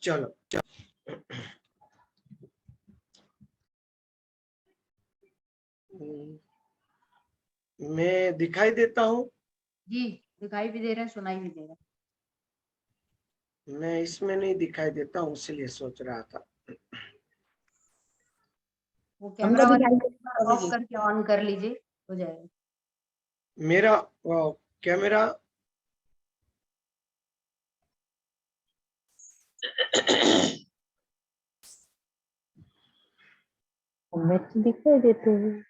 चलो मैं दिखाई देता हूँ? जी दिखाई भी दे रहा है, सुनाई भी दे रहा है। मैं इसमें नहीं दिखाई देता हूँ, इसलिए सोच रहा था। वो हमको कैमरा वाले दिखाई ऑफ करके ऑन कर लीजिए, हो जाएगा। मेरा कैमरा हमें तो दिखाई देते हैं।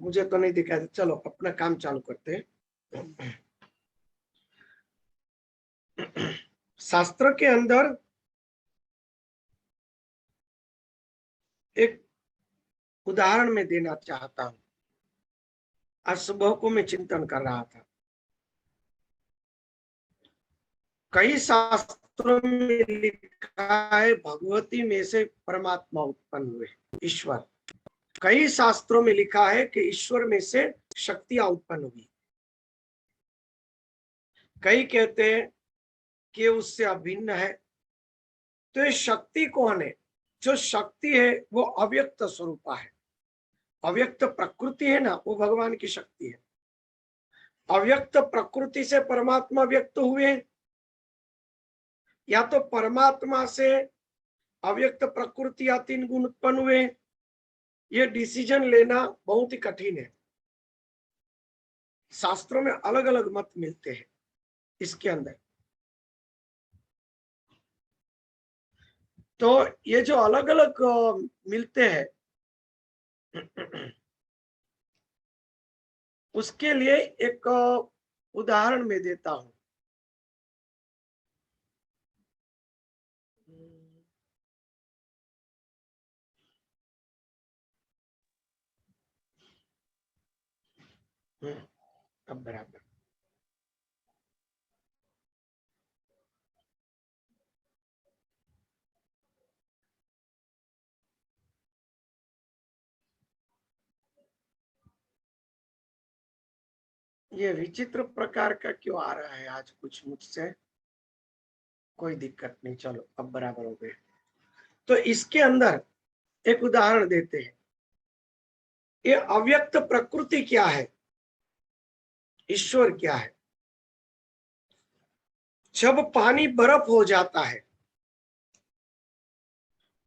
मुझे तो नहीं दिखाई। चलो अपना काम चालू करते हैं। शास्त्र के अंदर एक उदाहरण में देना चाहता हूं। आज सुबह को मैं चिंतन कर रहा था। कई शास्त्रों में लिखा है भगवती में से परमात्मा उत्पन्न हुए, ईश्वर। कई शास्त्रों में लिखा है कि ईश्वर में से शक्तियां उत्पन्न हुई। कई कहते हैं कि उससे अभिन्न है। तो ये शक्ति कौन है? जो शक्ति है वो अव्यक्त स्वरूप है। अव्यक्त प्रकृति है ना, वो भगवान की शक्ति है। अव्यक्त प्रकृति से परमात्मा व्यक्त हुए, या तो परमात्मा से अव्यक्त प्रकृति या 3 गुण उत्पन्न हुए। ये डिसीजन लेना बहुत ही कठिन है। शास्त्रों में अलग अलग मत मिलते हैं इसके अंदर। तो ये जो अलग अलग मिलते हैं, उसके लिए एक उदाहरण मैं देता हूं। अब बराबर। ये विचित्र प्रकार का क्यों आ रहा है आज कुछ मुझसे? कोई दिक्कत नहीं, चलो अब बराबर हो गए। तो इसके अंदर एक उदाहरण देते हैं। ये अव्यक्त प्रकृति क्या है, ईश्वर क्या है? जब पानी बर्फ हो जाता है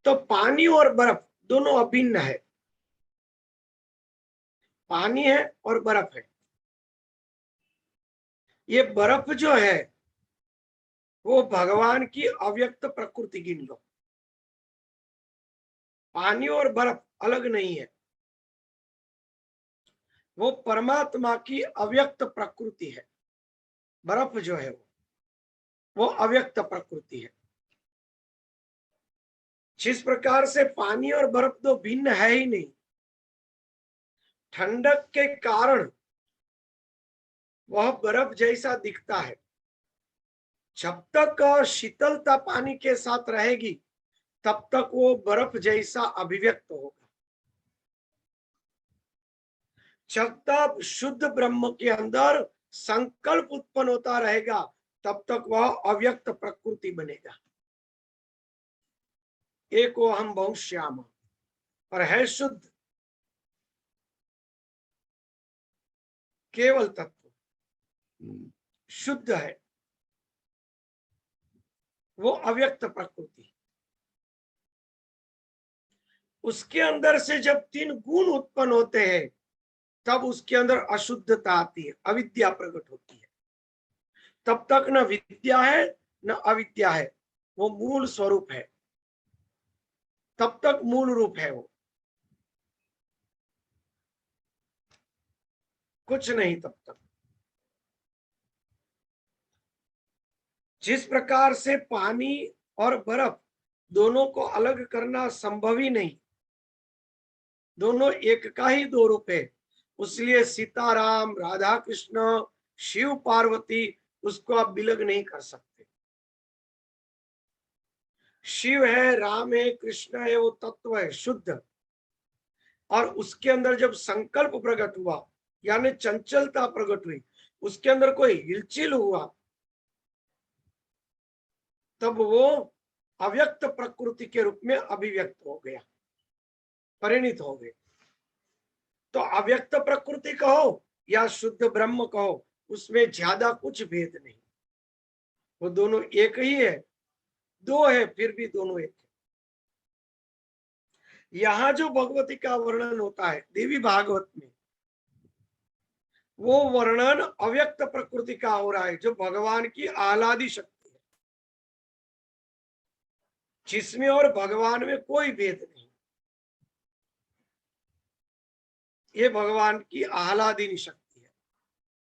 तो पानी और बर्फ दोनों अभिन्न है। पानी है और बर्फ है। ये बर्फ जो है वो भगवान की अव्यक्त प्रकृति गिन लो। पानी और बर्फ अलग नहीं है, वो परमात्मा की अव्यक्त प्रकृति है। बर्फ जो है वो अव्यक्त प्रकृति है। जिस प्रकार से पानी और बर्फ तो भिन्न है ही नहीं। ठंडक के कारण वह बर्फ जैसा दिखता है। जब तक शीतलता पानी के साथ रहेगी तब तक वो बर्फ जैसा अभिव्यक्त होगा। जब तक शुद्ध ब्रह्म के अंदर संकल्प उत्पन्न होता रहेगा तब तक वह अव्यक्त प्रकृति बनेगा। एको हम बहुश्याम, और है शुद्ध केवल तत्व, शुद्ध है, वो अव्यक्त प्रकृति। उसके अंदर से जब 3 गुण उत्पन्न होते हैं तब उसके अंदर अशुद्धता आती है, अविद्या प्रकट होती है। तब तक न विद्या है न अविद्या है, वो मूल स्वरूप है। तब तक मूल रूप है, वो कुछ नहीं तब तक। जिस प्रकार से पानी और बर्फ दोनों को अलग करना संभव ही नहीं, दोनों एक का ही 2 रूप है। उसलिए सीताराम, राधा कृष्ण, शिव पार्वती, उसको आप विलग नहीं कर सकते। शिव है, राम है, कृष्ण है, वो तत्व है शुद्ध। और उसके अंदर जब संकल्प प्रकट हुआ यानी चंचलता प्रकट हुई, उसके अंदर कोई हिलचिल हुआ तब वो अव्यक्त प्रकृति के रूप में अभिव्यक्त हो गया, परिणित हो गए। तो अव्यक्त प्रकृति कहो या शुद्ध ब्रह्म कहो, उसमें ज्यादा कुछ भेद नहीं, वो दोनों एक ही है। दो है फिर भी दोनों एक है। यहां जो भगवती का वर्णन होता है देवी भागवत में, वो वर्णन अव्यक्त प्रकृति का हो रहा है, जो भगवान की आह्लादी शक्ति है, जिसमें और भगवान में कोई भेद नहीं। ये भगवान की आह्लादिनी शक्ति है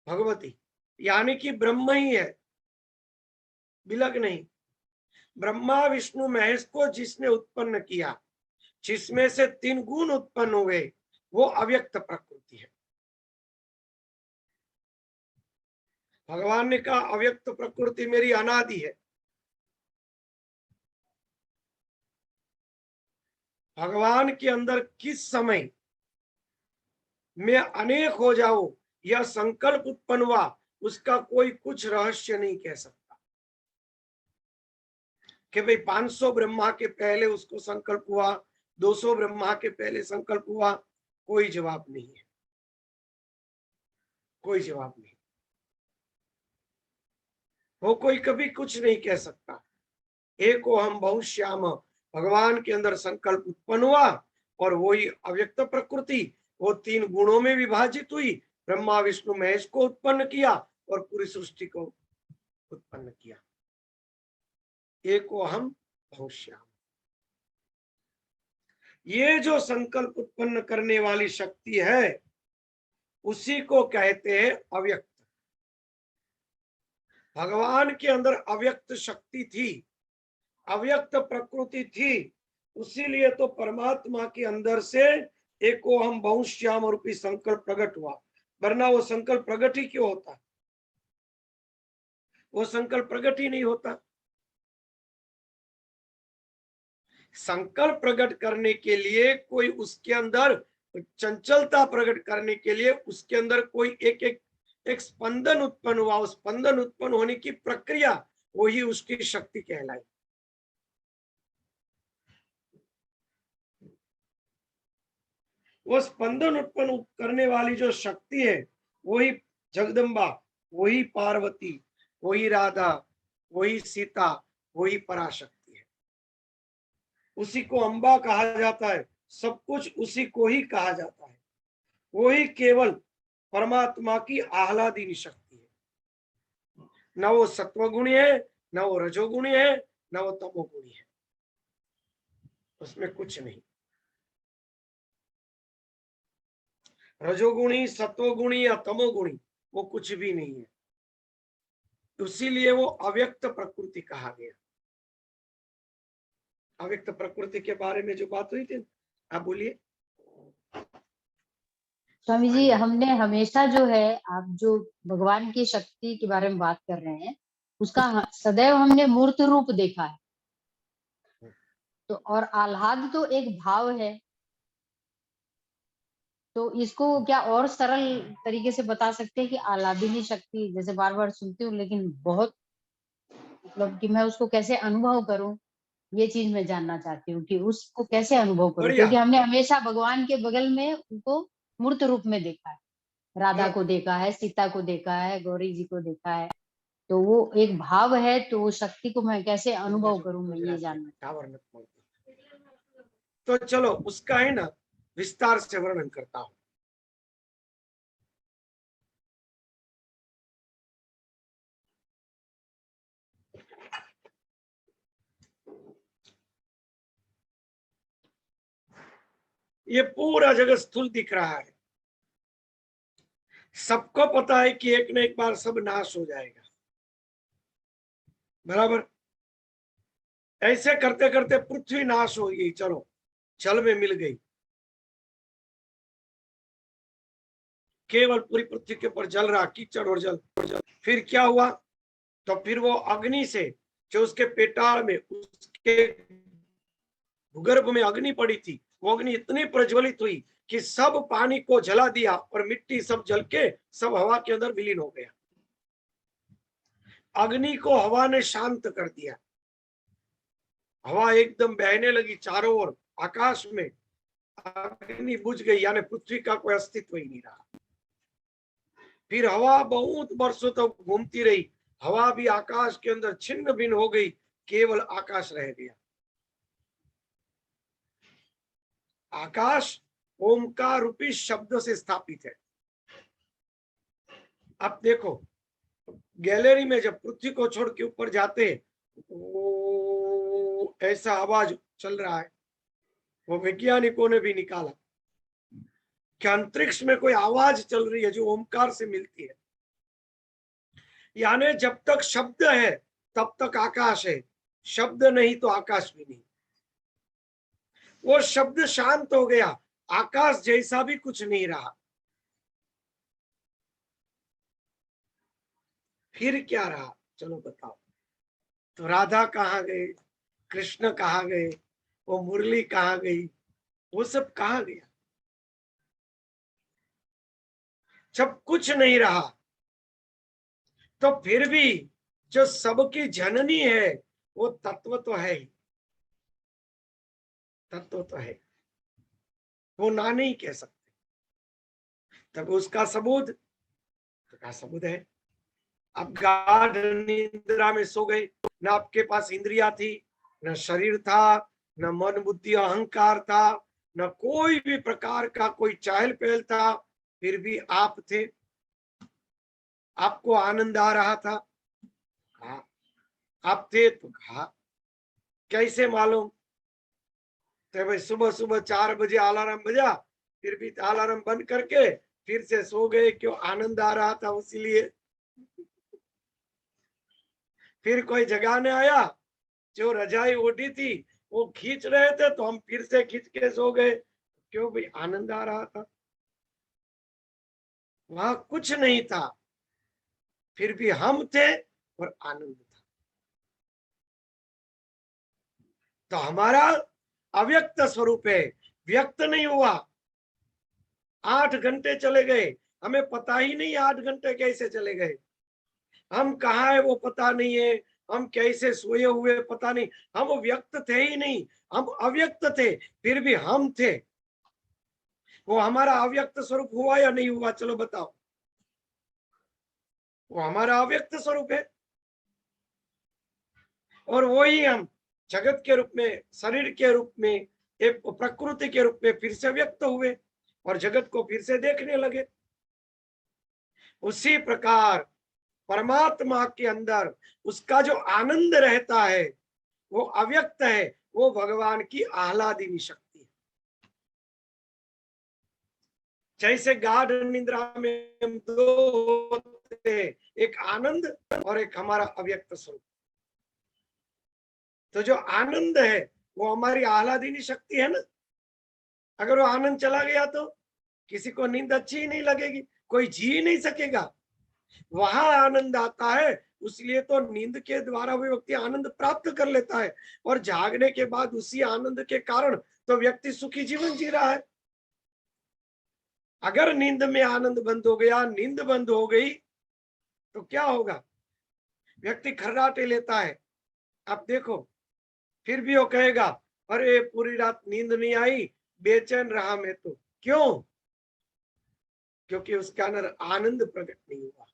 भगवती, यानी कि ब्रह्म ही है, विलग नहीं। ब्रह्मा विष्णु महेश को जिसने उत्पन्न किया, जिसमें से 3 गुण उत्पन्न हुए, वो अव्यक्त प्रकृति है। भगवान ने कहा अव्यक्त प्रकृति मेरी अनादि है। भगवान के अंदर किस समय मैं अनेक हो जाऊं, यह संकल्प उत्पन्न हुआ, उसका कोई कुछ रहस्य नहीं कह सकता कि भाई 500 ब्रह्मा के पहले उसको संकल्प हुआ, 200 ब्रह्मा के पहले संकल्प हुआ। कोई जवाब नहीं है, कोई जवाब नहीं। वो कोई कभी कुछ नहीं कह सकता। एको हम बहुश्याम, भगवान के अंदर संकल्प उत्पन्न हुआ और वही अव्यक्त प्रकृति वो 3 गुणों में विभाजित हुई, ब्रह्मा विष्णु महेश को उत्पन्न किया और पूरी सृष्टि को उत्पन्न किया। एको हम बहुश्याम। ये जो संकल्प उत्पन्न करने वाली शक्ति है, उसी को कहते हैं अव्यक्त। भगवान के अंदर अव्यक्त शक्ति थी, अव्यक्त प्रकृति थी, उसीलिए तो परमात्मा के अंदर से एको हम बहुश्याम रूपी संकल्प प्रकट हुआ। वरना वो संकल्प प्रकट ही क्यों होता? वो संकल्प प्रकट ही नहीं होता। संकल्प प्रकट करने के लिए कोई उसके अंदर चंचलता प्रकट करने के लिए उसके अंदर कोई एक स्पंदन उत्पन्न हुआ। उस स्पंदन उत्पन्न होने की प्रक्रिया वही उसकी शक्ति कहलाई। वो स्पंदन उत्पन्न करने वाली जो शक्ति है, वही जगदम्बा, वही पार्वती, वही राधा, वही सीता, वही पराशक्ति है। उसी को अंबा कहा जाता है, सब कुछ उसी को ही कहा जाता है। वही केवल परमात्मा की आह्लादिनी शक्ति है। न वो सत्वगुणी है, न वो रजोगुणी है, न वो तमोगुणी है, उसमें कुछ नहीं। रजोगुणी, सत्वगुणी या तमोगुणी वो कुछ भी नहीं है। इसीलिए वो अव्यक्त प्रकृति कहा गया। अव्यक्त प्रकृति के बारे में जो बात हुई थी, आप बोलिए। स्वामी जी, हमने हमेशा जो है, आप जो भगवान की शक्ति के बारे में बात कर रहे हैं, उसका सदैव हमने मूर्त रूप देखा है। तो और आह्लाद तो एक भाव है, तो इसको क्या और सरल तरीके से बता सकते हैं कि आह्लादिनी शक्ति, जैसे बार बार सुनती हूँ लेकिन बहुत मतलब कि मैं उसको कैसे अनुभव करूं, ये चीज मैं जानना चाहती हूँ कि उसको कैसे अनुभव करूं, बढ़िया। क्योंकि हमने हमेशा भगवान के बगल में उनको मूर्त रूप में देखा है। राधा को देखा है, सीता को देखा है, गौरी जी को देखा है, तो वो एक भाव है, तो वो शक्ति को मैं कैसे अनुभव करूं, मैं ये जानना। तो चलो उसका है ना विस्तार से वर्णन करता हूं। ये पूरा जगत स्थूल दिख रहा है, सबको पता है कि एक न एक बार सब नाश हो जाएगा, बराबर। ऐसे करते करते पृथ्वी नाश हो गई, चलो जल में मिल गई, केवल पूरी पृथ्वी के ऊपर जल रहा, कीचड़ और जल। फिर क्या हुआ? तो फिर वो अग्नि से, जो उसके पेटाल में, उसके भूगर्भ में अग्नि पड़ी थी, वो अग्नि इतनी प्रज्वलित हुई कि सब पानी को जला दिया और मिट्टी सब जल के सब हवा के अंदर विलीन हो गया। अग्नि को हवा ने शांत कर दिया। हवा एकदम बहने लगी चारों ओर, आकाश में अग्नि बुझ गई, यानी पृथ्वी का कोई अस्तित्व ही नहीं रहा। फिर हवा बहुत वर्षों तक घूमती रही, हवा भी आकाश के अंदर छिन्न भिन्न हो गई, केवल आकाश रह गया। आकाश ओमकार रूपी शब्द से स्थापित है। अब देखो, गैलरी में जब पृथ्वी को छोड़ के ऊपर जाते, ऐसा आवाज चल रहा है, वो वैज्ञानिकों ने भी निकाला कि अंतरिक्ष में कोई आवाज चल रही है जो ओमकार से मिलती है। यानी जब तक शब्द है तब तक आकाश है, शब्द नहीं तो आकाश भी नहीं। वो शब्द शांत हो गया, आकाश जैसा भी कुछ नहीं रहा। फिर क्या रहा, चलो बताओ। तो राधा कहाँ गए, कृष्ण कहाँ गए, वो मुरली कहाँ गई, वो सब कहाँ गया? जब कुछ नहीं रहा तो फिर भी जो सबकी जननी है वो तत्व तो है ही, तत्व तो है, वो ना नहीं कह सकते। तब उसका सबूत, तो क्या सबूत है? आप गाढ़ निद्रा में सो गए, न आपके पास इंद्रिया थी, न शरीर था, न मन बुद्धि अहंकार था, न कोई भी प्रकार का कोई चहल पहल था, फिर भी आप थे, आपको आनंद आ रहा था। हाँ, आप थे तो कहा, कैसे मालूम? तो भाई सुबह सुबह 4 बजे अलार्म बजा, फिर भी अलार्म बंद करके फिर से सो गए, क्यों? आनंद आ रहा था इसीलिए। फिर कोई जगाने आया, जो रजाई ओढ़ी थी वो खींच रहे थे तो हम फिर से खींच के सो गए, क्यों? भाई आनंद आ रहा था। वहां कुछ नहीं था, फिर भी हम थे और आनंद था। तो हमारा अव्यक्त स्वरूप है, व्यक्त नहीं हुआ। 8 घंटे चले गए, हमें पता ही नहीं 8 घंटे कैसे चले गए। हम कहाँ है वो पता नहीं है, हम कैसे सोए हुए पता नहीं, हम व्यक्त थे ही नहीं, हम अव्यक्त थे, फिर भी हम थे। वो हमारा अव्यक्त स्वरूप हुआ या नहीं हुआ, चलो बताओ। वो हमारा अव्यक्त स्वरूप है, और वही हम जगत के रूप में, शरीर के रूप में, एक प्रकृति के रूप में फिर से व्यक्त हुए और जगत को फिर से देखने लगे। उसी प्रकार परमात्मा के अंदर उसका जो आनंद रहता है वो अव्यक्त है, वो भगवान की आह्लादिनी शक्ति है। जैसे गाढ़ निद्रा में हम दो होते हैं, एक आनंद और एक हमारा अव्यक्त स्वरूप। तो जो आनंद है वो हमारी आह्लादिनी शक्ति है ना। अगर वो आनंद चला गया तो किसी को नींद अच्छी ही नहीं लगेगी, कोई जी नहीं सकेगा। वहां आनंद आता है, इसलिए तो नींद के द्वारा वो व्यक्ति आनंद प्राप्त कर लेता है, और जागने के बाद उसी आनंद के कारण तो व्यक्ति सुखी जीवन जी रहा है। अगर नींद में आनंद बंद हो गया, नींद बंद हो गई, तो क्या होगा? व्यक्ति खर्राटे लेता है। अब देखो, फिर भी वो कहेगा, अरे पूरी रात नींद नहीं आई, बेचैन रहा मैं तो। क्यों? क्योंकि उसके अंदर आनंद प्रकट नहीं हुआ।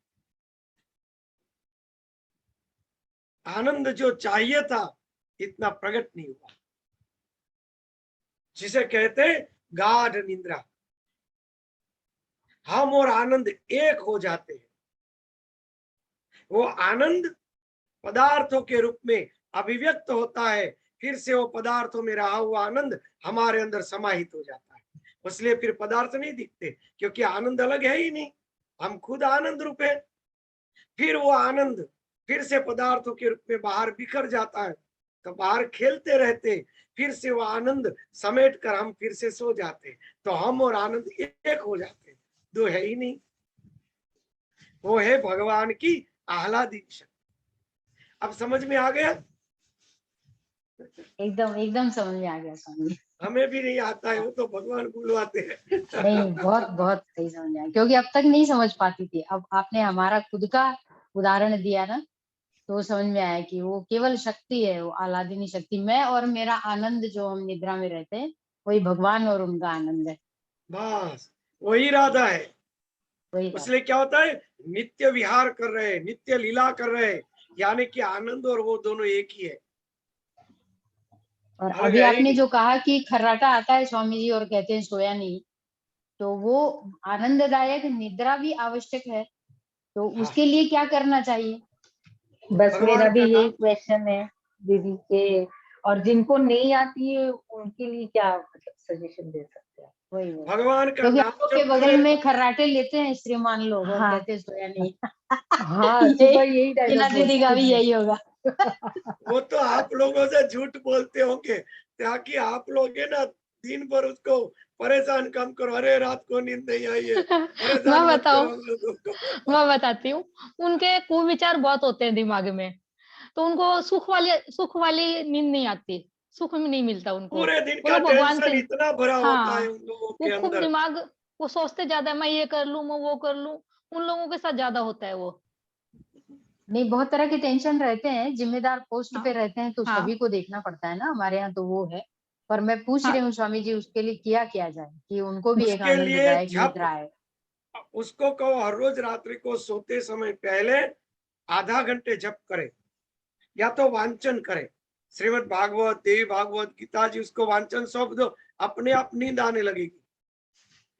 आनंद जो चाहिए था इतना प्रकट नहीं हुआ, जिसे कहते गाढ़ निद्रा। हम और आनंद एक हो जाते हैं। वो आनंद पदार्थों के रूप में अभिव्यक्त होता है, फिर से वो पदार्थों में रहा हुआ आनंद हमारे अंदर समाहित हो जाता है। इसलिए फिर पदार्थ नहीं दिखते, क्योंकि आनंद अलग है ही नहीं, हम खुद आनंद रूप है। फिर वो आनंद फिर से पदार्थों के रूप में बाहर बिखर जाता है, तो बाहर खेलते रहते, फिर से वो आनंद समेट कर हम फिर से सो जाते, तो हम और आनंद एक हो जाते, दो है ही नहीं। वो है भगवान की आह्लादिनी शक्ति। अब समझ में आ गया? एकदम एकदम समझ में आ गया स्वामी। हमें भी नहीं आता है, वो तो भगवान बुलवाते हैं। नहीं, बहुत बहुत सही समझ आया, क्योंकि अब तक नहीं समझ पाती थी। अब आपने हमारा खुद का उदाहरण दिया ना, तो वो समझ में आया कि वो केवल शक्ति है, वो आह्लादिनी शक्ति। मैं और मेरा आनंद जो हम निद्रा में रहते हैं, वही भगवान और उनका आनंद है। बस वही राधा है। वही बात। इसलिए क्या होता है, नित्य विहार कर रहे हैं, नित्य लीला कर रहे हैं, यानी कि आनंद और वो दोनों एक ही है, और अलग अभी है ही आपने नहीं। जो कहा कि खर्राटा आता है स्वामी जी और कहते हैं सोया नहीं, तो वो आनंददायक निद्रा भी आवश्यक है। तो हाँ, उसके लिए क्या करना चाहिए? बस मेरा भगवान भी का यही नाम। क्वेश्चन है दीदी के, और जिनको नहीं आती है उनके लिए क्या मतलब सजेशन दे सकते हैं? वही वही, भगवान का क्योंकि हम नाम लोग के जप बगल करे। में खर्राटे लेते हैं श्रीमान लोग और हाँ कहते हैं सोया नहीं। हाँ, यही सुबह यही टीना डायलॉग दीदी का बोलते भी हैं। यही होगा। वो तो आप लोगों से झूठ बोलते होंगे, ताकि आप लोग है ना दिन भर उसको परेशान कम करो, अरे रात को नींद नहीं आई है, मैं परेशान मत करो बताऊं, हम लोगों को। मैं बताती हूँ। उनके कुविचार बहुत होते हैं दिमाग में, तो उनको सुख वाली नींद नहीं आती, सुख में नहीं मिलता उनको। पूरे दिन वो का लोग भगवान टेंशन से, इतना भरा होता है हाँ, उन लोगों वो के खूब अंदर। दिमाग, वो सोचते ज्यादा, मैं ये कर लूं, मैं वो कर लूं। उन लोगों के साथ ज्यादा होता है वो। नहीं, बहुत तरह के टेंशन रहते हैं, जिम्मेदार पोस्ट पे हाँ, रहते हैं तो हाँ, सभी को देखना पड़ता है ना, हमारे यहाँ तो वो है। पर मैं पूछ रही हाँ। हूँ स्वामी जी, उसके लिए किया जाए कि उनको भी एक उसके लिए आनंददायक जप, निद्रा आए। उसको कहो हर रोज रात्रि को सोते समय पहले आधा घंटे जप करे, या तो वांचन करे। श्रीमद् भागवत, देवी भागवत, गीता जी, उसको वांचन सौंप दो, अपने आप नींद आने लगेगी।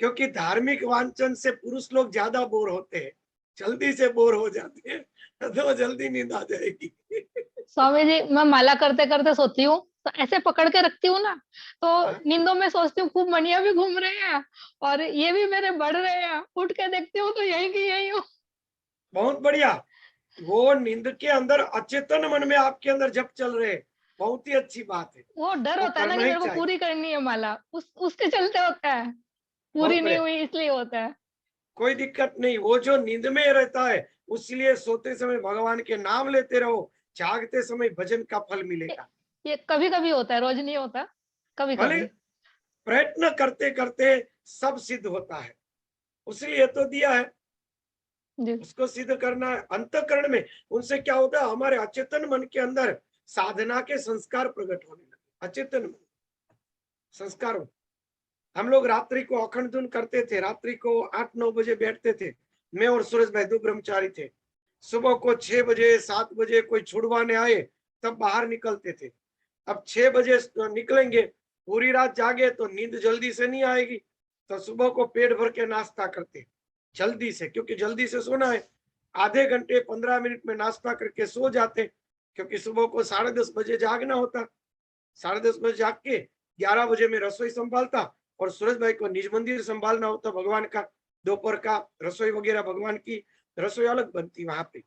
क्योंकि धार्मिक वांचन से पुरुष लोग ज्यादा बोर होते हैं, जल्दी से बोर हो जाते हैं, तो जल्दी नींद आ जाएगी। स्वामी जी, मैं माला करते करते सोती हूँ, तो ऐसे पकड़ के रखती हूँ ना, तो हाँ, नींदों में सोचती हूँ खूब मणिया भी घूम रहे हैं और ये भी मेरे बढ़ रहे हैं। उठ के देखती हूँ तो यही की यही हूँ। बहुत बढ़िया। वो नींद के अंदर अचेतन मन में आपके अंदर जप चल रहे हैं, बहुत ही अच्छी बात है। वो डर वो होता है ना करना कि ही मेरे को चाहिए। पूरी करनी है माला, उसके चलते होता है। बहुत पूरी नहीं बढ़िया, हुई इसलिए होता है। कोई दिक्कत नहीं। वो जो नींद में रहता है, उसलिए सोते समय भगवान के नाम लेते रहो, जागते समय भजन का फल ये, मिलेगा। ये कभी कभी होता है, रोज नहीं होता, कभी भले कभी। प्रयत्न करते करते सब सिद्ध होता है, उसलिए तो दिया है, जी। उसको सिद्ध करना है। अंतःकरण में उनसे क्या होता है, हमारे अचेतन मन के अंदर साधना के संस्कार प्रकट होने लगे। अचेतन मन संस्कार हो। हम लोग रात्रि को अखंड धुन करते थे, रात्रि को 8-9 बजे बैठते थे। मैं और सुरेश भाई दो ब्रह्मचारी थे। सुबह को 6 बजे 7 बजे कोई छुड़वाने आए तब बाहर निकलते थे। अब 6 बजे निकलेंगे, पूरी रात जागे तो नींद जल्दी से नहीं आएगी, तो सुबह को पेट भर के नाश्ता करते जल्दी से, क्योंकि जल्दी से सोना है। आधे घंटे 15 मिनट में नाश्ता करके सो जाते, क्योंकि सुबह को 10:30 बजे जागना होता। 10:30 बजे जाग के 11 बजे में रसोई संभालता, और सूरज भाई को निज मंदिर संभालना होता भगवान का। दोपहर का रसोई वगैरह, भगवान की रसोई अलग बनती वहां पे।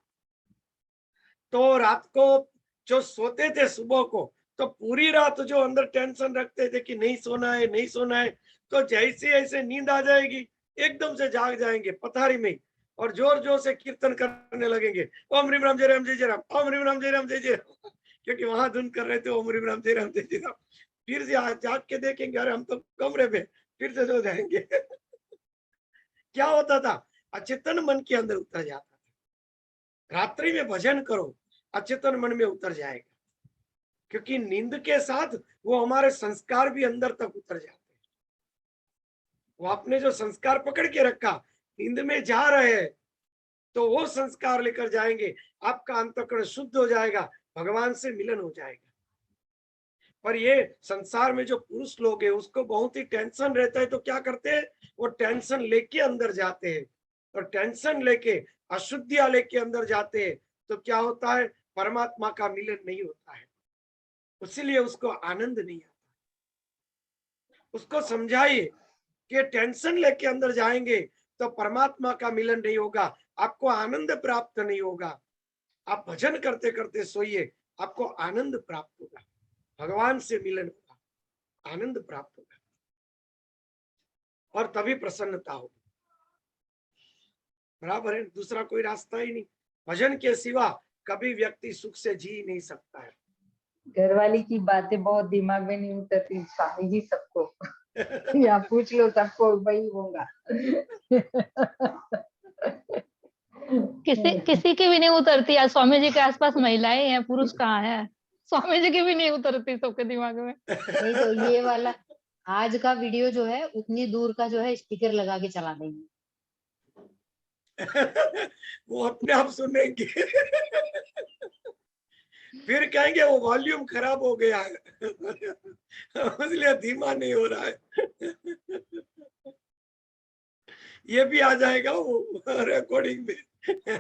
तो रात को जो सोते थे सुबह को, तो पूरी रात जो अंदर टेंशन रखते थे कि नहीं सोना है, नहीं सोना है, तो जैसे ऐसे नींद आ जाएगी, एकदम से जाग जाएंगे पथारी में, और जोर जोर से कीर्तन करने लगेंगे, ओम रीम राम जय राम जय जय राम, ओम रीम राम जय राम जय जय राम। क्योंकि वहां धुन कर रहे थे ओम रीम राम जय राम जय जय राम। फिर से आज जाग के देखेंगे, अरे हम तो कमरे में, फिर से सो जाएंगे। क्या होता था, अचेतन मन के अंदर उतर जाता था। रात्रि में भजन करो, अचेतन मन में उतर जाएगा, क्योंकि नींद के साथ वो हमारे संस्कार भी अंदर तक उतर जाते हैं। वो आपने जो संस्कार पकड़ के रखा, नींद में जा रहे हैं, तो वो संस्कार लेकर जाएंगे, आपका अंतःकरण शुद्ध हो जाएगा, भगवान से मिलन हो जाएगा। पर ये संसार में जो पुरुष लोग हैं, उसको बहुत ही टेंशन रहता है, तो क्या करते हैं, वो टेंशन लेके अंदर जाते हैं, और टेंशन लेके अशुद्धियां लेके अंदर जाते हैं, तो क्या होता है, परमात्मा का मिलन नहीं होता है, इसीलिए उसको आनंद नहीं आता। उसको समझाइए कि टेंशन लेके अंदर जाएंगे तो परमात्मा का मिलन नहीं होगा, आपको आनंद प्राप्त नहीं होगा। आप भजन करते करते सोइए, आपको आनंद प्राप्त होगा, भगवान से मिलन होगा, आनंद प्राप्त होगा, और तभी प्रसन्नता होगी। बराबर है, दूसरा कोई रास्ता ही नहीं। भजन के सिवा कभी व्यक्ति सुख से जी नहीं सकता है। घरवाली की बातें बहुत दिमाग में नहीं उतरती स्वामी जी सबको। या पूछ लो सबको वही होगा। किसी की भी नहीं उतरती। आज स्वामी जी के आसपास महिलाएं हैं, पुरुष कहाँ है? स्वामी जी की भी नहीं उतरती सबके दिमाग में। नहीं तो ये वाला आज का वीडियो जो है उतनी दूर का जो है स्पीकर लगा के चला देंगे। वो अपने आप सुनेंगे। फिर कहेंगे वो वॉल्यूम खराब हो गया है, इसलिए धीमा नहीं हो रहा है। ये भी आ जाएगा वो रिकॉर्डिंग में।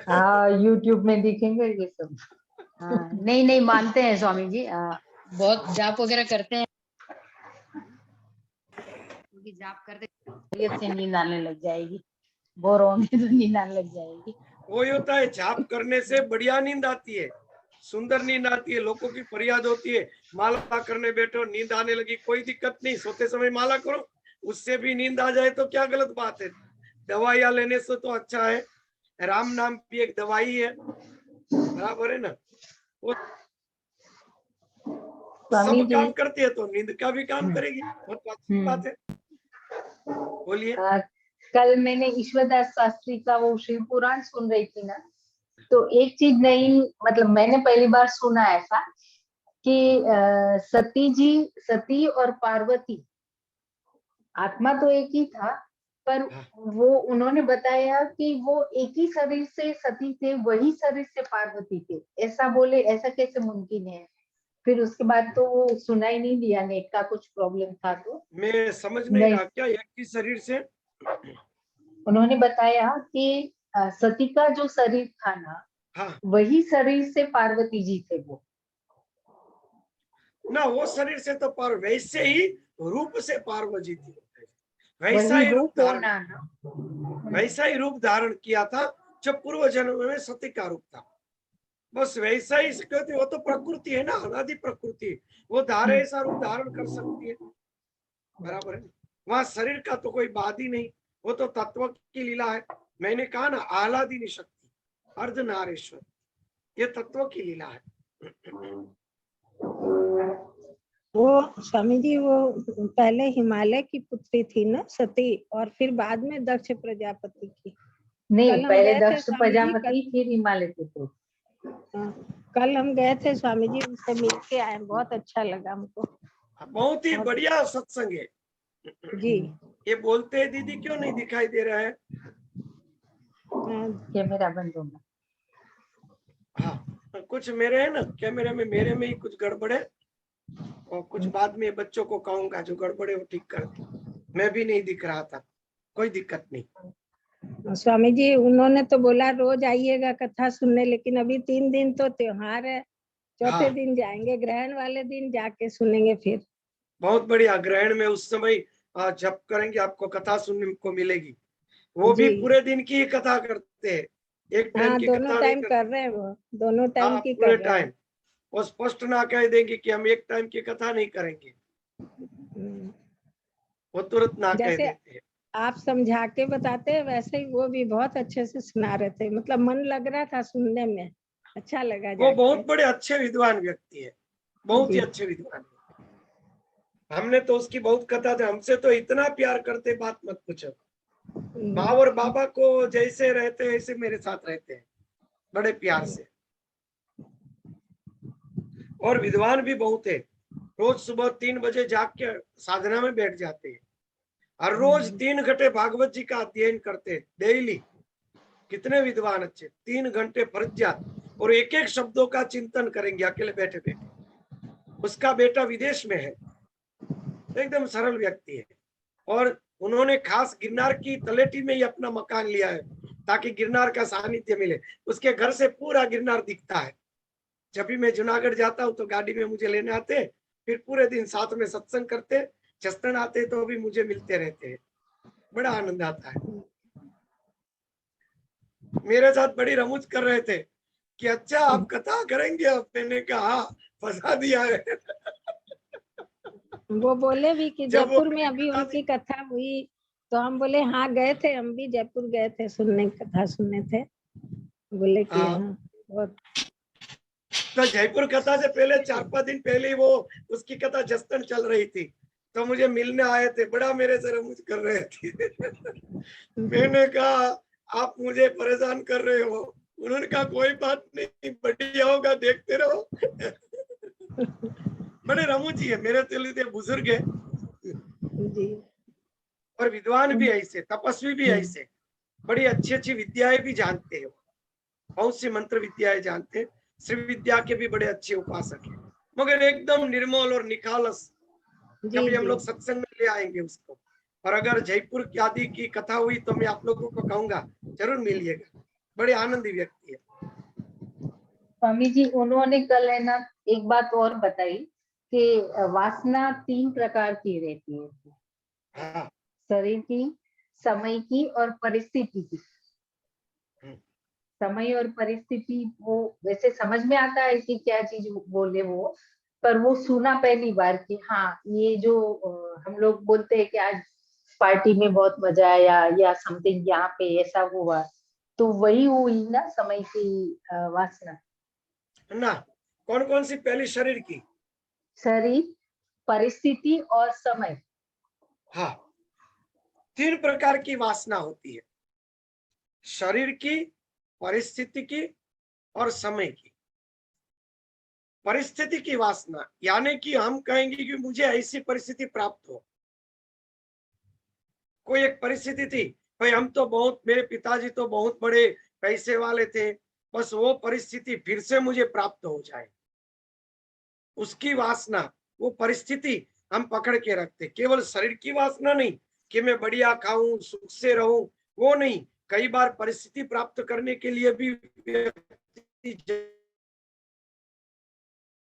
हाँ, यूट्यूब में दिखेंगे ये सब। हाँ, नहीं नहीं मानते हैं स्वामी जी, बहुत जाप वगैरह करते हैं, क्योंकि जाप करते तबीयत से नींद आने लग जाएगी, बोर होंगे तो नींद आने लग जाएगी। वो होता है, जाप करने से बढ़िया नींद आती है, सुंदर नींद आती है। लोगों की फरियाद होती है, माला करने बैठो नींद आने लगी, कोई दिक्कत नहीं, सोते समय माला करो, उससे भी नींद आ जाए तो क्या गलत बात है। दवाइयां लेने से तो अच्छा है, राम नाम भी एक दवाई है, बराबर है ना। वो स्वामी सब जी, काम करती है तो नींद का भी काम करेगी, बहुत अच्छी बात है। बोलिए। कल मैंने ईश्वरदास शास्त्री का वो शिव पुराण सुन रही थी ना, तो एक चीज नहीं, मतलब मैंने पहली बार सुना ऐसा कि सती और पार्वती आत्मा तो एक ही था, पर वो उन्होंने बताया कि वो एक ही शरीर से सती थे, वही शरीर से पार्वती थे, ऐसा बोले, ऐसा कैसे मुमकिन है? फिर उसके बाद तो वो सुना ही नहीं दिया, नेट का कुछ प्रॉब्लम था तो मैं समझ नहीं रहा, क्या एक ही शरीर से? उन्होंने बताया कि सती का जो शरीर था ना, हाँ वही शरीर से पार्वती जी थे वो ना, वो शरीर से तो पार, वैसे ही रूप से पार्वती थी, वैसा वही ही रूप रूप धारण, होना ना। वैसा ही रूप धारण किया था जो पूर्व जन्म में सती का रूप था, बस वैसा ही कहते। वो तो प्रकृति है ना, अनादि प्रकृति, वो धारे ऐसा रूप धारण कर सकती है, बराबर है। वहां शरीर का तो कोई बात ही नहीं, वो तो तत्व की लीला है। मैंने कहा ना, आह्लादिनी शक्ति, अर्धनारेश्वर, ये तत्व की लीला है। वो स्वामी जी, वो पहले हिमालय की पुत्री थी ना सती, और फिर बाद में दक्ष प्रजापति की। नहीं, कल हम पहले गए थे दक्ष स्वामी जी, प्रजापति, फिर हिमालय के तो। कल हम गए थे स्वामी जी, उनसे मिल के आए, बहुत अच्छा लगा हमको। बहुत ही बढ़िया सत्संग है जी। ये बोलते हैं दीदी क्यों नहीं दिखाई दे रहा है? कैमरा बंद होगा। हाँ, कुछ मेरे है ना कैमरे में, मेरे में ही कुछ गड़बड़ है, और कुछ बाद में बच्चों को कहूंगा जो गड़बड़ है वो ठीक कर दे। मैं भी नहीं दिख रहा था, कोई दिक्कत नहीं। स्वामी जी उन्होंने तो बोला रोज आइएगा कथा सुनने, लेकिन अभी 3 दिन तो त्योहार है, चौथे हाँ, दिन जाएंगे, ग्रहण वाले दिन जाके सुनेंगे फिर। बहुत बढ़िया। ग्रहण में उस समय जप करेंगे, आपको कथा सुनने को मिलेगी। वो भी जी। पूरे दिन की ही कथा करते हैं, एक टाइम हाँ, की दोनों कथा नहीं टाइम करते। कर रहे हैं, वो दोनों टाइम हाँ, की पूरे कर रहे हैं। टाइम। वो स्पष्ट ना कह देंगे कि हम एक टाइम की कथा नहीं करेंगे, वो तुरंत ना कह जैसे देते हैं। आप समझा के बताते हैं वैसे ही वो भी बहुत अच्छे से सुना रहे थे, मतलब मन लग रहा था सुनने में, अच्छा लगा वो जाके। बहुत बड़े अच्छे विद्वान व्यक्ति है, बहुत ही जी। अच्छे विद्वान। हमने तो उसकी बहुत कथा थे, हमसे तो इतना प्यार करते, बात मत पूछो। माँ और बाबा को जैसे रहते हैं ऐसे मेरे साथ रहते हैं, बड़े प्यार से। और विद्वान भी बहुत है, रोज सुबह 3 बजे जाग के साधना में बैठ जाते हैं, हर रोज 3 घंटे भागवत जी का अध्ययन करते हैं डेली। कितने विद्वान अच्छे, 3 घंटे फर्जियात, और एक एक शब्दों का चिंतन करेंगे अकेले बैठे बैठे। उसका बेटा विदेश में है, एकदम सरल व्यक्ति है, और उन्होंने खास गिरनार की तलेटी में ही अपना मकान लिया है ताकि गिरनार का सानिध्य मिले। उसके घर से पूरा गिरनार दिखता है। जब भी मैं जूनागढ़ जाता हूँ तो गाड़ी में मुझे लेने आते हैं, फिर पूरे दिन साथ में सत्संग करते, जस्तन आते तो भी मुझे मिलते रहते हैं, बड़ा आनंद आता है। मेरे साथ बड़ी रमुज कर रहे थे कि अच्छा आप कथा करेंगे अब, मैंने कहा फंसा दिया है। वो बोले भी कि जब वो जयपुर में अभी कथा उनकी कथा हुई, तो हम बोले हाँ गए थे, हम भी जयपुर गए थे सुनने, कथा सुनने थे। बोले कि हाँ बहुत। तो जयपुर कथा से पहले 4-5 दिन पहले ही वो उसकी कथा जस्तन चल रही थी, तो मुझे मिलने आए थे, बड़ा मेरे से रमुज कर रहे थे। मैंने कहा आप मुझे परेशान कर रहे हो। उन्होंने कहा कोई बात नहीं, बढ़िया होगा, देखते रहो। बड़े रमूजी है मेरे तो लिए बुजुर्ग है, जी और विद्वान भी ऐसे, तपस्वी भी ऐसे, बड़ी अच्छी अच्छी विद्याएं भी जानते हैं, बहुत सी मंत्र विद्याएं जानते हैं, श्री विद्या के भी बड़े अच्छे उपासक हैं, मगर एकदम निर्मल और निखालस। जी कभी हम जी लोग सत्संग में ले आएंगे उसको, और अगर जयपुर की आदि की कथा हुई तो मैं आप लोगों को कहूंगा जरूर मिलिएगा, बड़े आनंदी व्यक्ति है। स्वामी जी उन्होंने कल है ना एक बात और बताई कि वासना 3 प्रकार की रहती है, हाँ, शरीर की, समय की और परिस्थिति की। समय और परिस्थिति वो वैसे समझ में आता है कि क्या चीज बोले वो, पर वो सुना पहली बार कि हाँ ये जो हम लोग बोलते हैं कि आज पार्टी में बहुत मजा आया या समथिंग यहाँ पे ऐसा हुआ, तो वही हुई ना समय की वासना। ना कौन कौन सी? पहली शरीर की। शरीर, परिस्थिति और समय। हाँ, 3 प्रकार की वासना होती है, शरीर की, परिस्थिति की और समय की। परिस्थिति की वासना यानी कि हम कहेंगे कि मुझे ऐसी परिस्थिति प्राप्त हो। कोई एक परिस्थिति थी, भाई हम तो बहुत, मेरे पिताजी तो बहुत बड़े पैसे वाले थे, बस वो परिस्थिति फिर से मुझे प्राप्त हो जाए, उसकी वासना, वो परिस्थिति हम पकड़ के रखते। केवल शरीर की वासना नहीं कि मैं बढ़िया खाऊं, सुख से रहूं, वो नहीं। कई बार परिस्थिति प्राप्त करने के लिए भी व्यक्ति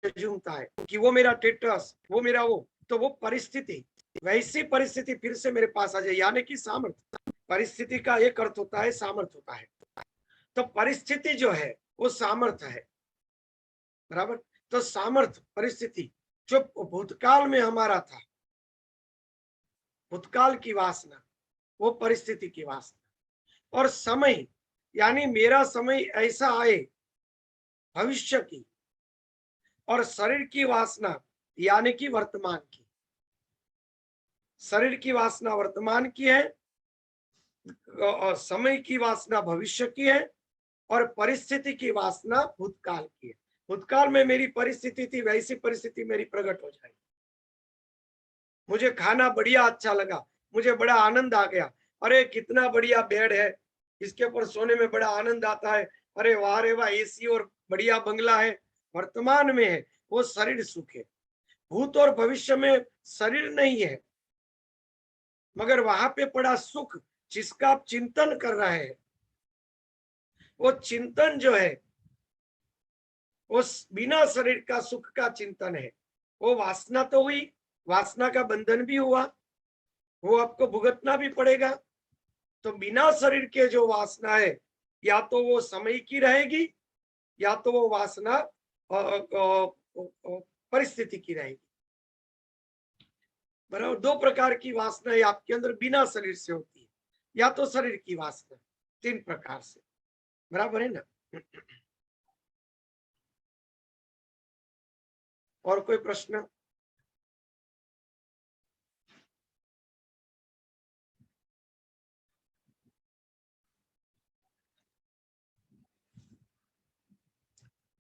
झूमता है कि वो मेरा स्टेटस, वो मेरा वो, तो वो परिस्थिति, वैसी परिस्थिति फिर से मेरे पास आ जाए, यानी कि सामर्थ्य। परिस्थिति का एक अर्थ होता है सामर्थ्य होता है, तो परिस्थिति जो है वो सामर्थ्य है, बराबर। तो सामर्थ्य, परिस्थिति जो भूतकाल में हमारा था, भूतकाल की वासना, वो परिस्थिति की वासना। और समय यानी मेरा समय ऐसा आए, भविष्य की। और शरीर की वासना यानी कि वर्तमान की। शरीर की वासना वर्तमान की है, और समय की वासना भविष्य की है, और परिस्थिति की वासना भूतकाल की है। भूतकाल में मेरी परिस्थिति थी, वैसी परिस्थिति मेरी प्रकट हो जाएगी। मुझे खाना बढ़िया अच्छा लगा, मुझे बड़ा आनंद आ गया, अरे कितना बढ़िया बेड है, इसके ऊपर सोने में बड़ा आनंद आता है, अरे वाह रे वाह, एसी और बढ़िया बंगला है, वर्तमान में है, वो शरीर सुख है। भूत और भविष्य में शरीर नहीं है, मगर वहां पे पड़ा सुख जिसका आप चिंतन कर रहे हैं, वो चिंतन जो है वो बिना शरीर का सुख का चिंतन है। वो वासना तो हुई, वासना का बंधन भी हुआ, वो आपको भुगतना भी पड़ेगा। तो बिना शरीर के जो वासना है, या तो वो समय की रहेगी, या तो वो वासना परिस्थिति की रहेगी, बराबर। 2 प्रकार की वासना आपके अंदर बिना शरीर से होती है, या तो शरीर की वासना, 3 प्रकार से, बराबर है ना। और कोई प्रश्न?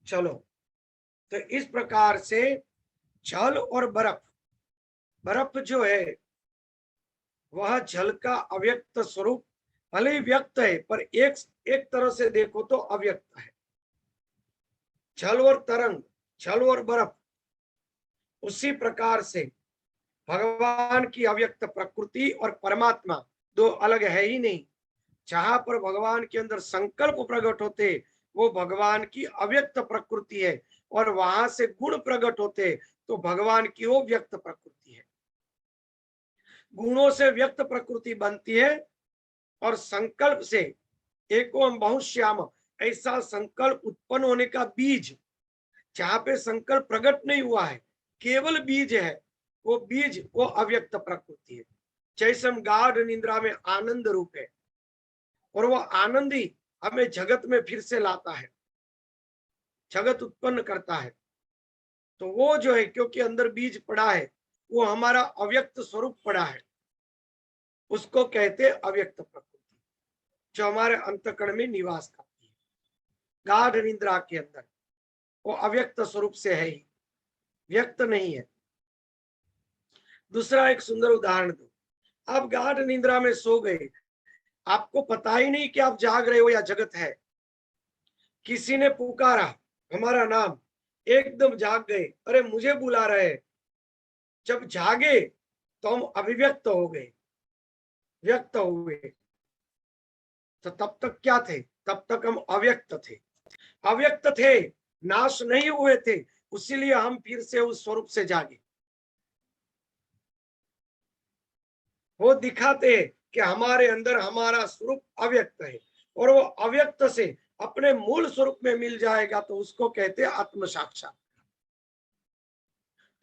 चलो, तो इस प्रकार से जल और बर्फ, बर्फ जो है वह जल का अव्यक्त स्वरूप, भले ही व्यक्त है पर एक तरह से देखो तो अव्यक्त है। जल और तरंग, जल और बर्फ, उसी प्रकार से भगवान की अव्यक्त प्रकृति और परमात्मा 2 अलग है ही नहीं। जहां पर भगवान के अंदर संकल्प प्रकट होते, वो भगवान की अव्यक्त प्रकृति है, और वहां से गुण प्रकट होते तो भगवान की वो व्यक्त प्रकृति है। गुणों से व्यक्त प्रकृति बनती है, और संकल्प से एकोम बहुश्याम, ऐसा संकल्प उत्पन्न होने का बीज, जहां पे संकल्प प्रकट नहीं हुआ है, केवल बीज है, वो बीज वो अव्यक्त प्रकृति है। जैसे हम गाढ़ निद्रा में आनंद रूप है, और वो आनंद ही हमें जगत में फिर से लाता है, जगत उत्पन्न करता है। तो वो जो है, क्योंकि अंदर बीज पड़ा है, वो हमारा अव्यक्त स्वरूप पड़ा है, उसको कहते अव्यक्त प्रकृति। जो हमारे अंतःकरण में निवास करती है, गाढ़ निद्रा के अंदर। वो अव्यक्त स्वरूप से है ही, व्यक्त नहीं है। दूसरा एक सुंदर उदाहरण दो। आप गाढ़ निद्रा में सो गए, आपको पता ही नहीं कि आप जाग रहे हो या जगत है। किसी ने पुकारा हमारा नाम, एकदम जाग गए, अरे मुझे बुला रहे हैं। जब जागे तो हम अभिव्यक्त हो गए, व्यक्त हुए। तो तब तक क्या थे? तब तक हम अव्यक्त थे, अव्यक्त थे, नाश नहीं हुए थे, इसीलिए हम फिर से उस स्वरूप से जागे। वो दिखाते हैं कि हमारे अंदर हमारा स्वरूप अव्यक्त है, और वो अव्यक्त से अपने मूल स्वरूप में मिल जाएगा तो उसको कहते हैं आत्म साक्षात।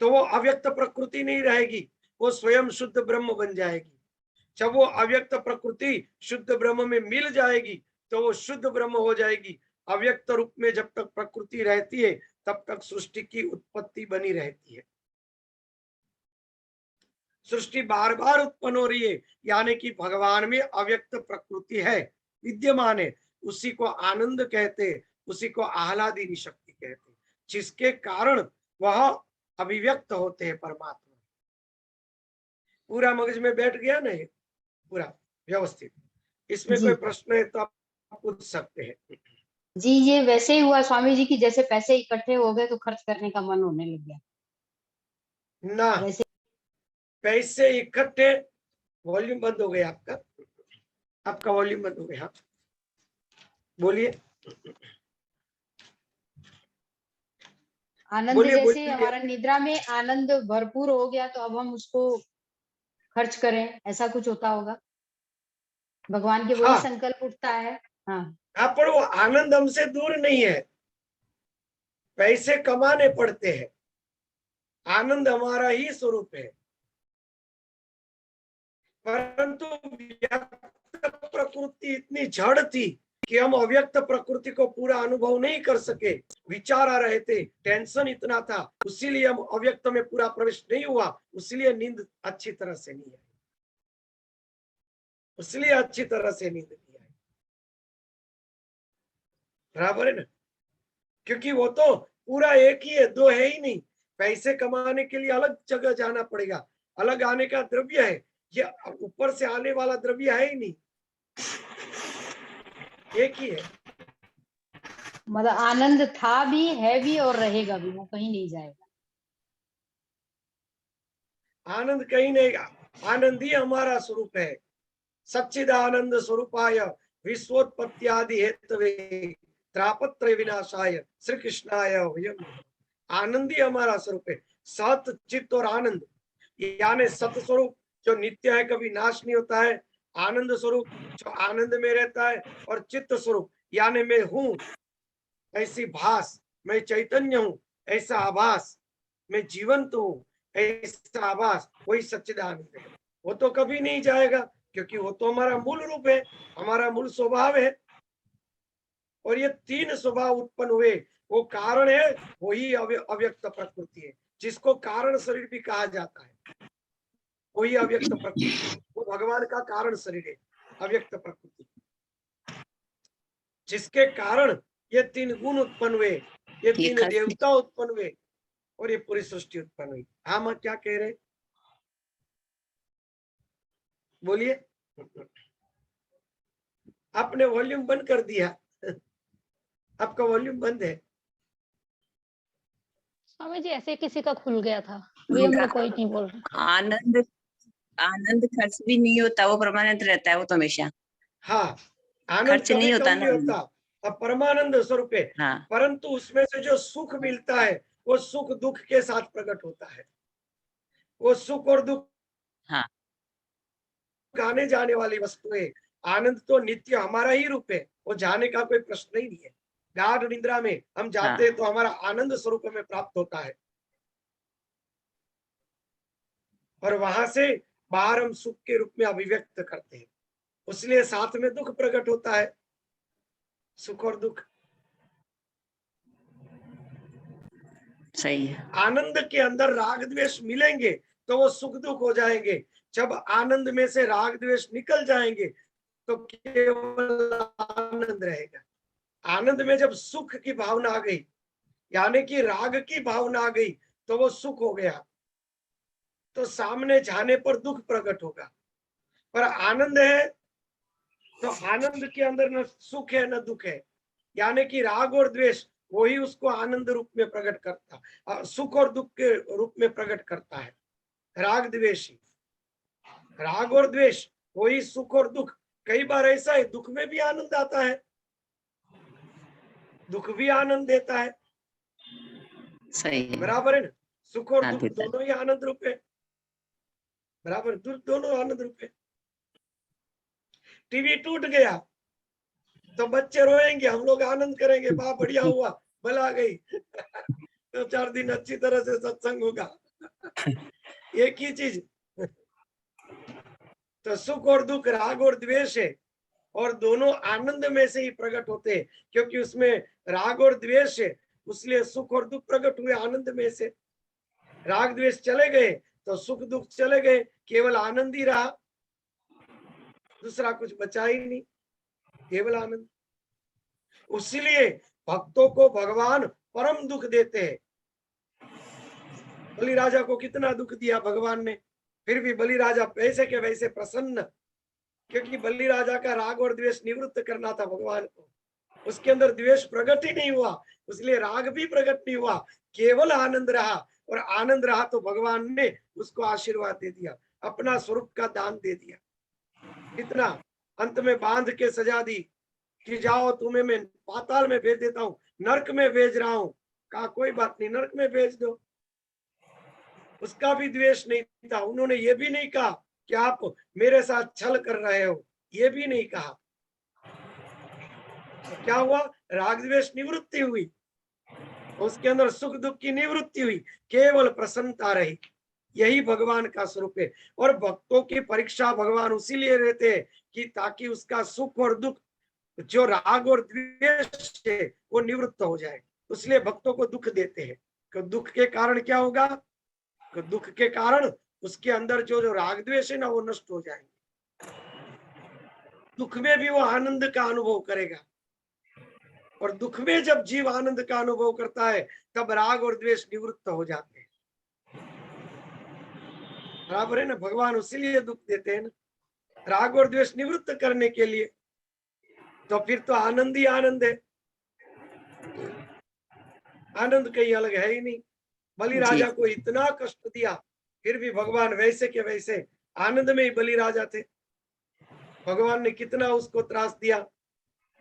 तो वो अव्यक्त प्रकृति नहीं रहेगी, वो स्वयं शुद्ध ब्रह्म बन जाएगी। जब वो अव्यक्त प्रकृति शुद्ध ब्रह्म में मिल जाएगी तो वो शुद्ध ब्रह्म हो जाएगी। अव्यक्त रूप में जब तक प्रकृति रहती है तब तक सृष्टि की उत्पत्ति बनी रहती है। सृष्टि बार बार उत्पन्न हो रही है, यानी कि भगवान में अव्यक्त प्रकृति है, विद्यमान है। उसी को आनंद कहते हैं, उसी को आह्लादिनी शक्ति कहते हैं, जिसके कारण वह अभिव्यक्त होते हैं परमात्मा। पूरा मगज में बैठ गया ना, पूरा व्यवस्थित। इसमें जी कोई प्रश्न है तो आप पूछ सकते हैं। जी, ये वैसे ही हुआ स्वामी जी की जैसे पैसे इकट्ठे हो गए तो खर्च करने का मन होने लग गया, ना वैसे पैसे इकट्ठे, वॉल्यूम बंद हो गया आपका, आपका वॉल्यूम बंद हो गया। बोलिए आनंद बोलिए जैसे बोलिए। हमारा निद्रा में आनंद भरपूर हो गया तो अब हम उसको खर्च करें, ऐसा कुछ होता होगा। भगवान के वही हाँ संकल्प उठता है। हाँ हाँ, पर वो आनंद हमसे दूर नहीं है, पैसे कमाने पड़ते हैं, आनंद हमारा ही स्वरूप है। परंतु व्यक्त प्रकृति इतनी जड़ थी कि हम अव्यक्त प्रकृति को पूरा अनुभव नहीं कर सके, विचार आ रहे थे, टेंशन इतना था, उसीलिए हम अव्यक्त में पूरा प्रवेश नहीं हुआ, इसलिए नींद अच्छी तरह से नहीं आई, इसलिए अच्छी तरह से नींद नहीं आई। बराबर है ना? क्योंकि वो तो पूरा एक ही है, दो है ही नहीं। पैसे कमाने के लिए अलग जगह जाना पड़ेगा, अलग आने का द्रव्य है, ये ऊपर से आने वाला द्रव्य है ही नहीं, एक ही है। मतलब आनंद था भी, है भी और रहेगा भी, वो कहीं नहीं जाएगा। आनंद कहीं नहीं, आनंद ही हमारा स्वरूप है। सच्चिदानंद स्वरूपाय विश्वोत्पत्त्यादि हेतवे त्रापत्रय विनाशाय श्री कृष्णाय वयं नमः। आनंद ही हमारा स्वरूप है। सत चित्त और आनंद, यानी सत स्वरूप जो नित्य है, कभी नाश नहीं होता है, आनंद स्वरूप जो आनंद में रहता है, और चित्त स्वरूप यानी मैं हूं ऐसी भास, मैं चैतन्य हूं ऐसा आभास, मैं जीवंत हूं ऐसा आभास, वही सच्चिदानंद है। वो तो कभी नहीं जाएगा, क्योंकि वो तो हमारा मूल रूप है, हमारा मूल स्वभाव है। और ये तीन स्वभाव उत्पन्न हुए, वो कारण है, वही अव्यक्त प्रकृति है, जिसको कारण शरीर भी कहा जाता है। वही अव्यक्त प्रकृति, वो भगवान का कारण शरीर है, अव्यक्त प्रकृति, जिसके कारण ये तीन गुण उत्पन्न हुए, ये तीन देवता उत्पन्न हुए, और ये पूरी सृष्टि उत्पन्न हुई। हाँ, मैं क्या कह रहे, बोलिए। आपने वॉल्यूम बंद कर दिया, आपका वॉल्यूम बंद है। स्वामी जी ऐसे किसी का खुल गया था, अभी हम लोग कोई नहीं बोल रहे। आनंद आनंद खर्च भी नहीं होता, वो परमानेंट रहता है, वो तो हमेशा। हाँ, आनंद खर्च नहीं कभी होता कम नहीं ना। होता, अब परमानंद स्वरूप है। हाँ परंतु उसमें से जो सुख मिलता है वो सुख दुख के साथ प्रकट होता है। वो सुख और दुख हाँ आने जाने वाली वस्तु है। आनंद तो नित्य हमारा ही रूप है, वो जाने का कोई प्रश्न ही नहीं है। गाढ़ निद्रा में हम जाते हैं तो हमारा आनंद स्वरूप में प्राप्त होता है, और वहां से बाहर हम सुख के रूप में अभिव्यक्त करते हैं, इसलिए साथ में दुख प्रकट होता है, सुख और दुख। सही है। आनंद के अंदर राग द्वेष मिलेंगे तो वो सुख दुख हो जाएंगे, जब आनंद में से राग द्वेष निकल जाएंगे तो केवल आनंद रहेगा। आनंद में जब सुख की भावना आ गई, यानी कि राग की भावना आ गई, तो वो सुख हो गया, तो सामने जाने पर दुख प्रकट होगा। पर आनंद है तो आनंद के अंदर न सुख है न दुख है, यानी कि राग और द्वेष वही उसको आनंद रूप में प्रकट करता, सुख और दुख के रूप में प्रकट करता है। राग द्वेषी, राग और द्वेष वही सुख और दुख। कई बार ऐसा है दुख में भी आनंद आता है, दुख भी आनंद देता है, सही है। बराबर है ना। सुख और हाँ, दुख देता है। दोनों ही आनंद रूप है, बराबर, दोनों आनंद रूप है। टीवी टूट गया तो बच्चे रोएंगे, हम लोग आनंद करेंगे, वाह बढ़िया हुआ, भला गई। तो 4 दिन अच्छी तरह से सत्संग होगा। एक ही चीज। तो सुख और दुख, राग और द्वेष है, और दोनों आनंद में से ही प्रकट होते हैं, क्योंकि उसमें राग और द्वेष है, इसलिए सुख और दुख प्रकट हुए आनंद में से। राग द्वेष चले गए तो सुख दुख चले गए, केवल आनंद ही रहा, दूसरा कुछ बचा ही नहीं, केवल आनंद। उसीलिए भक्तों को भगवान परम दुख देते हैं। बलि राजा को कितना दुख दिया भगवान ने, फिर भी बलि राजा वैसे के वैसे प्रसन्न, क्योंकि बलि राजा का राग और द्वेष निवृत्त करना था भगवान को। उसके अंदर द्वेष प्रकट ही नहीं हुआ, इसलिए राग भी प्रकट नहीं हुआ, केवल आनंद रहा। और आनंद रहा तो भगवान ने उसको आशीर्वाद दे दिया, अपना स्वरूप का दान दे दिया। कितना अंत में बांध के सजा दी कि जाओ तुम्हें मैं पाताल में भेज देता हूँ, नरक में भेज रहा हूँ। कहा कोई बात नहीं, नरक में भेज दो। उसका भी द्वेष नहीं था, उन्होंने ये भी नहीं कहा कि आप मेरे साथ छल कर रहे हो, ये भी नहीं कहा। तो क्या हुआ, राग द्वेष निवृत्ति हुई, उसके अंदर सुख दुख की निवृत्ति हुई, केवल प्रसन्नता रही। यही भगवान का स्वरूप है। और भक्तों की परीक्षा भगवान उसीलिए रहते हैं कि ताकि उसका सुख और दुख, जो राग और द्वेष है, वो निवृत्त हो जाए। इसलिए भक्तों को दुख देते हैं। तो दुख के कारण क्या होगा, तो दुख के कारण उसके अंदर जो राग द्वेष है ना, वो नष्ट हो जाएंगे। दुख में भी वो आनंद का अनुभव करेगा, और दुख में जब जीव आनंद का अनुभव करता है, तब राग और द्वेष निवृत्त हो जाते हैं। बराबर है ना। भगवान उसीलिए दुख देते हैं ना, राग और द्वेष निवृत्त करने के लिए। तो फिर तो आनंद ही आनंद है, आनंद कहीं अलग है ही नहीं। बलि राजा को इतना कष्ट दिया, फिर भी भगवान वैसे के वैसे आनंद में ही बलि राजा थे। भगवान ने कितना उसको त्रास दिया,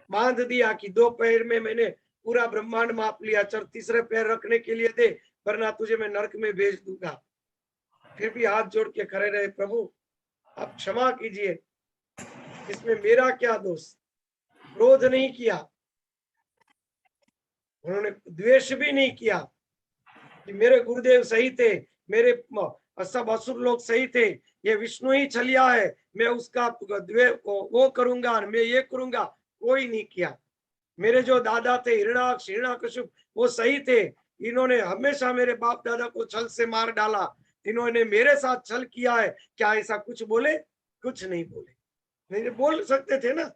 बांध दिया कि 2 पैर में मैंने पूरा ब्रह्मांड माप लिया, तीसरे पैर रखने के लिए दे, वरना तुझे मैं नरक में भेज दूंगा। फिर भी हाथ जोड़ के खड़े रहे, प्रभु आप क्षमा कीजिए, इसमें मेरा क्या दोष। क्रोध नहीं किया, उन्होंने द्वेष भी नहीं किया कि मेरे गुरुदेव सही थे, मेरे सब असुर लोग सही थे, ये विष्णु ही छलिया है, मैं उसका वो करूंगा, मैं ये करूंगा, कोई नहीं किया। मेरे जो दादा थे हिरणाक्ष हिरण्यकशिप, वो सही थे, इन्होंने हमेशा मेरे बाप दादा को छल से मार डाला, इन्होंने मेरे साथ छल किया है, क्या ऐसा कुछ बोले? कुछ नहीं बोले। नहीं बोल सकते थे ना,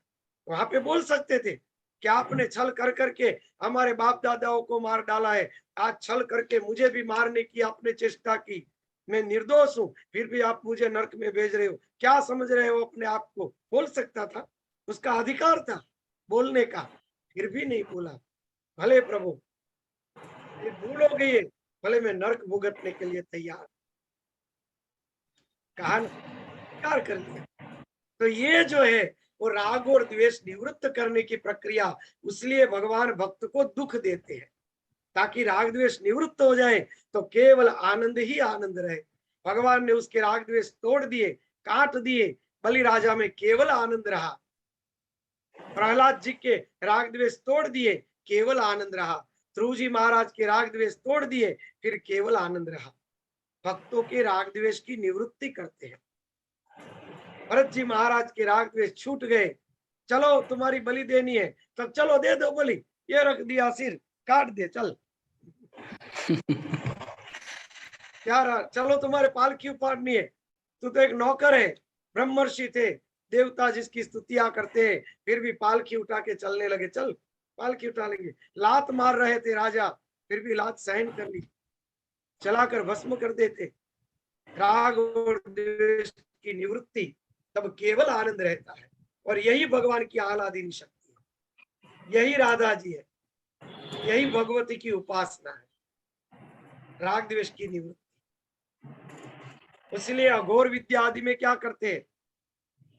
वहां पे बोल सकते थे कि आपने छल कर करके हमारे बाप दादाओं को मार डाला है, आज छल करके मुझे भी मारने की आपने चेष्टा की, मैं निर्दोष हूं, फिर भी आप मुझे नरक में भेज रहे हो, क्या समझ रहे हो अपने आप को? बोल सकता था, उसका अधिकार था बोलने का, फिर भी नहीं बोला। भले प्रभु भूल हो गई है, भले मैं नरक भुगतने के लिए तैयार, कहा ना, कर लिया। तो ये जो है वो राग और द्वेष निवृत्त करने की प्रक्रिया, इसलिए भगवान भक्त को दुख देते हैं, ताकि राग द्वेष निवृत्त हो जाए तो केवल आनंद ही आनंद रहे। भगवान ने उसके राग द्वेष तोड़ दिए, काट दिए, बलि राजा में केवल आनंद रहा। प्रहलाद जी के राग द्वेष तोड़ दिए, केवल आनंद रहा। ध्रुव जी महाराज के राग द्वेष तोड़ दिए, फिर केवल आनंद रहा। भक्तों के राग द्वेष की निवृत्ति करते हैं। भरत जी महाराज के राग द्वेष छूट गए, चलो तुम्हारी बलि देनी है, तब चलो दे दो बलि, ये रख दिया सिर, काट दे, चल क्या रहा, चलो तुम्हारे पालकी उपाड़नी है, तू तो एक नौकर है, ब्रह्मर्षि थे, देवता जिसकी स्तुतियां करते हैं फिर भी पालकी उठा के चलने लगे, चल पालकी उठा लेंगे। लात मार रहे थे राजा, फिर भी लात सहन कर ली, चलाकर भस्म कर देते। राग और द्वेष की निवृत्ति, तब केवल आनंद रहता है। और यही भगवान की आह्लादिनी शक्ति है, यही राधा जी है, यही भगवती की उपासना है, राग द्वेष की निवृत्ति। इसलिए अघोर विद्या आदि में क्या करते हैं,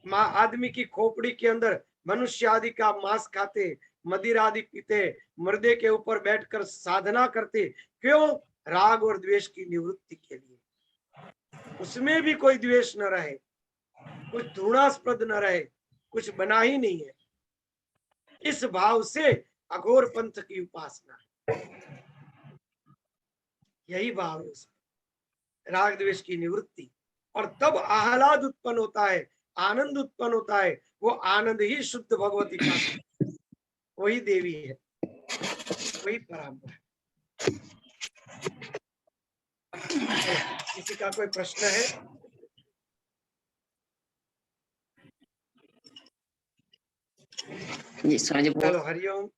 आदमी की खोपड़ी के अंदर मनुष्य आदि का मांस खाते, मदिरा आदि पीते, मृदे के ऊपर बैठकर साधना करते। क्यों? राग और द्वेष की निवृत्ति के लिए। उसमें भी कोई द्वेष न रहे, कुछ घृणास्पद न रहे, कुछ बना ही नहीं है। इस भाव से अघोर पंथ की उपासना है, यही भाव है, राग द्वेष की निवृत्ति। और तब आह्लाद उत्पन्न होता है, आनंद उत्पन्न होता है। वो आनंद ही शुद्ध भगवती का, वही देवी है, वही पराम्बरा है। किसी का कोई प्रश्न है? जी स्वामी जी चलो, हरिओम।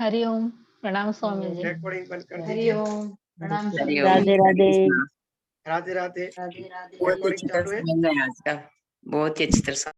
हरिओम। प्रणाम स्वामी जी। रिकॉर्डिंग बंद कर दीजिए। हरिओम, प्रणाम स्वामी हरिओम। जी। राधे राधे। राधे राधे। राधे राधे। बहुत ही रिकॉर्डिंग अच्छा चालू है। समझ में आया आज का, बहुत ही अच्छी तरह से